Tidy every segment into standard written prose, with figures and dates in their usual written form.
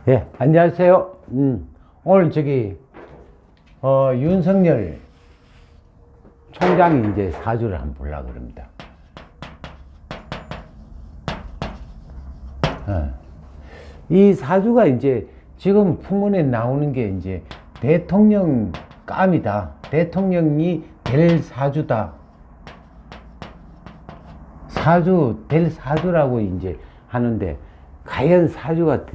예, 안녕하세요. 오늘 윤석열 총장이 이제 사주를 한번 보려고 그럽니다. 이 사주가 이제 지금 풍문에 나오는 게 이제 대통령 감이다. 대통령이 될 사주다. 사주, 될 사주라고 이제 하는데, 과연 사주가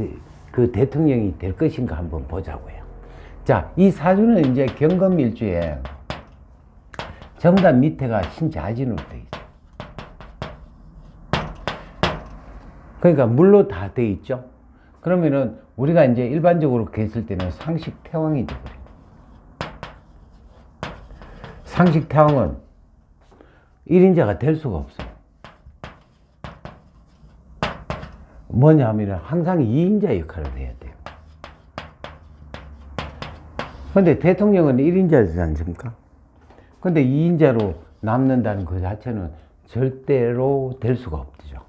그 대통령이 될 것인가 한번 보자고요. 자, 이 사주는 이제 경금일주에 전부 다 밑에가 신자진으로 되어 있어요. 그러니까 물로 다 되어 있죠. 그러면은 우리가 이제 일반적으로 했을 때는 상식 태왕이 되거든요. 상식 태왕은 1인자가 될 수가 없어요. 뭐냐 하면 항상 2인자 역할을 해야 돼요. 근데 대통령은 1인자지 않습니까? 근데 2인자로 남는다는 그 자체는 절대로 될 수가 없죠.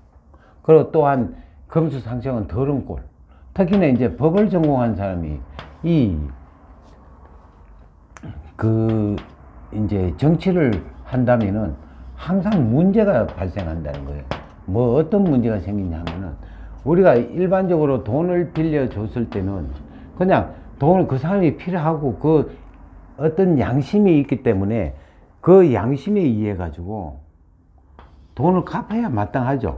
그리고 또한 금수상승은 더러운 꼴. 특히나 이제 법을 전공한 사람이 이제 정치를 한다면은 항상 문제가 발생한다는 거예요. 뭐 어떤 문제가 생기냐 하면은 우리가 일반적으로 돈을 빌려줬을 때는 그냥 돈을 그 사람이 필요하고 그 어떤 양심이 있기 때문에 그 양심에 의해 가지고 돈을 갚아야 마땅하죠.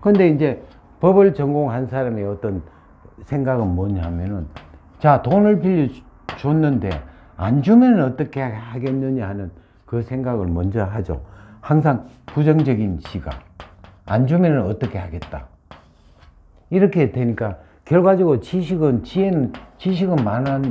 근데 이제 법을 전공한 사람의 어떤 생각은 뭐냐면은 자, 돈을 빌려줬는데 안 주면 어떻게 하겠느냐 하는 그 생각을 먼저 하죠. 항상 부정적인 시각. 안 주면 어떻게 하겠다. 이렇게 되니까 결과적으로 지식은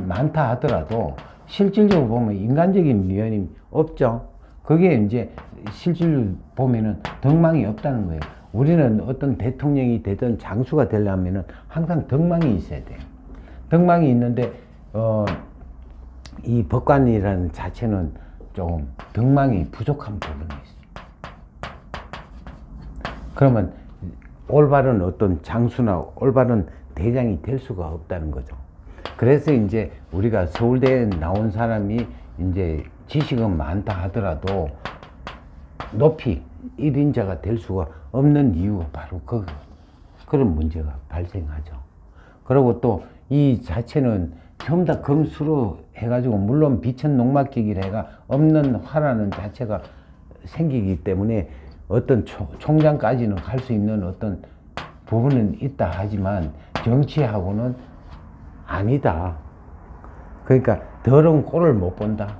많다 하더라도 실질적으로 보면 인간적인 면이 없죠. 그게 이제 실질적으로 보면은 덕망이 없다는 거예요. 우리는 어떤 대통령이 되든 장수가 되려면은 항상 덕망이 있어야 돼요. 덕망이 있는데 이 법관이라는 자체는 좀 덕망이 부족한 부분이 있어요. 그러면 올바른 어떤 장수나 올바른 대장이 될 수가 없다는 거죠. 그래서 이제 우리가 서울대에 나온 사람이 이제 지식은 많다 하더라도 높이 1인자가 될 수가 없는 이유가 바로 그런 문제가 발생하죠. 그리고 또 이 자체는 전부 다 금수로 해가지고 물론 빛은 농막기기를 해가 없는 화라는 자체가 생기기 때문에 어떤 총장까지는 갈 수 있는 어떤 부분은 있다 하지만 정치하고는 아니다. 그러니까 더러운 꼴을 못 본다.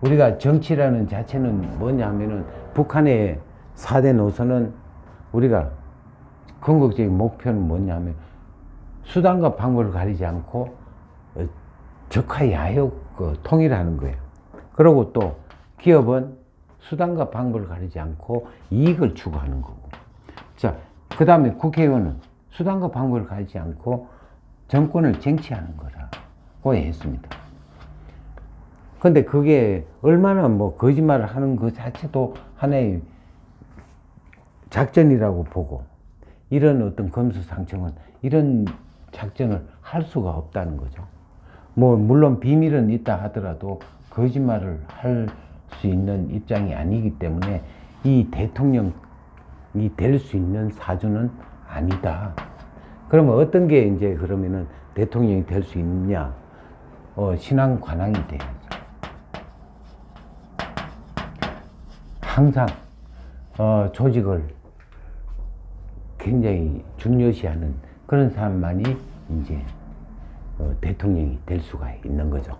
우리가 정치라는 자체는 뭐냐 하면은 북한의 4대 노선은 우리가 궁극적인 목표는 뭐냐 하면 수단과 방법을 가리지 않고 적화야욕 통일하는 거예요. 그리고 또 기업은 수단과 방법을 가리지 않고 이익을 추구하는 거고. 자, 그 다음에 국회의원은 수단과 방법을 가리지 않고 정권을 쟁취하는 거라고 했습니다. 근데 그게 얼마나 뭐 거짓말을 하는 그 자체도 하나의 작전이라고 보고, 이런 어떤 검수상청은 이런 작전을 할 수가 없다는 거죠. 뭐 물론 비밀은 있다 하더라도 거짓말을 할 수 있는 입장이 아니기 때문에 이 대통령이 될 수 있는 사주는 아니다. 그러면 어떤 게 이제 그러면은 대통령이 될 수 있느냐? 신앙 관왕이 돼야죠. 항상 조직을 굉장히 중요시하는 그런 사람만이 이제 대통령이 될 수가 있는 거죠.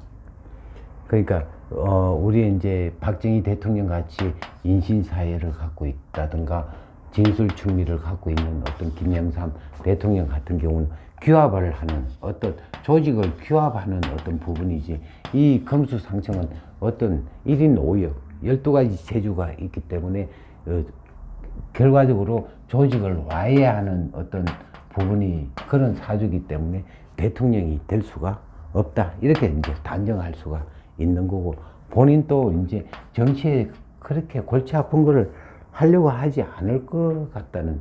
그러니까 우리 이제 박정희 대통령 같이 인신사회를 갖고 있다든가 진술충미를 갖고 있는 어떤 김영삼 대통령 같은 경우는 규합을 하는 어떤 조직을 규합하는 어떤 부분이지, 이 금수상청은 어떤 1인 5역 12가지 재주가 있기 때문에 결과적으로 조직을 와해하는 어떤 부분이 그런 사주기 때문에 대통령이 될 수가 없다. 이렇게 이제 단정할 수가 있는 거고, 본인도 이제 정치에 그렇게 골치 아픈 거를 하려고 하지 않을 것 같다는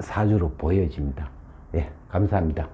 사주로 보여집니다. 예, 감사합니다.